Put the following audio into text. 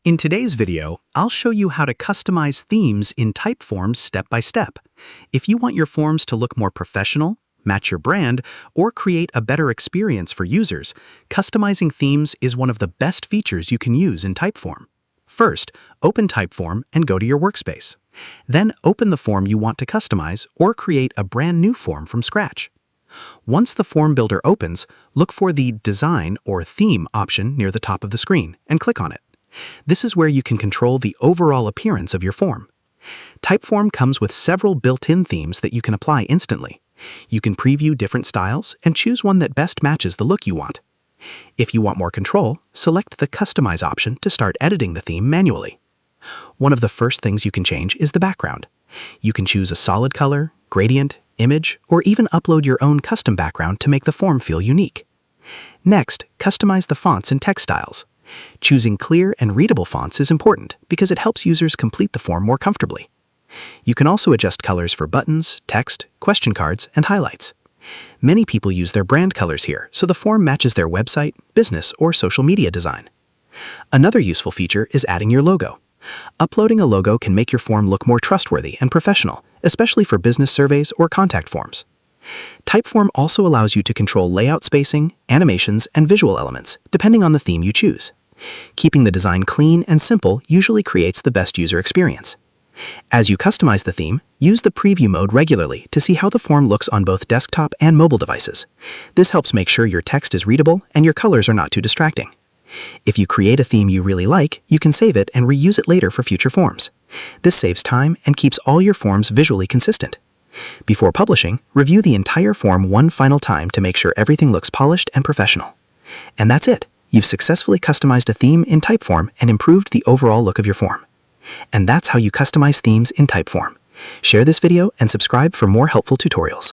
In today's video, I'll show you how to customize themes in Typeform step by step. If you want your forms to look more professional, match your brand, or create a better experience for users, customizing themes is one of the best features you can use in Typeform. First, open Typeform and go to your workspace. Then open the form you want to customize or create a brand new form from scratch. Once the form builder opens, look for the Design or Theme option near the top of the screen and click on it. This is where you can control the overall appearance of your form. Typeform comes with several built-in themes that you can apply instantly. You can preview different styles and choose one that best matches the look you want. If you want more control, select the Customize option to start editing the theme manually. One of the first things you can change is the background. You can choose a solid color, gradient, image, or even upload your own custom background to make the form feel unique. Next, customize the fonts and text styles. Choosing clear and readable fonts is important because it helps users complete the form more comfortably. You can also adjust colors for buttons, text, question cards, and highlights. Many people use their brand colors here, so the form matches their website, business, or social media design. Another useful feature is adding your logo. Uploading a logo can make your form look more trustworthy and professional, especially for business surveys or contact forms. Typeform also allows you to control layout spacing, animations, and visual elements, depending on the theme you choose. Keeping the design clean and simple usually creates the best user experience. As you customize the theme, use the preview mode regularly to see how the form looks on both desktop and mobile devices. This helps make sure your text is readable and your colors are not too distracting. If you create a theme you really like, you can save it and reuse it later for future forms. This saves time and keeps all your forms visually consistent. Before publishing, review the entire form one final time to make sure everything looks polished and professional. And that's it. You've successfully customized a theme in Typeform and improved the overall look of your form. And that's how you customize themes in Typeform. Share this video and subscribe for more helpful tutorials.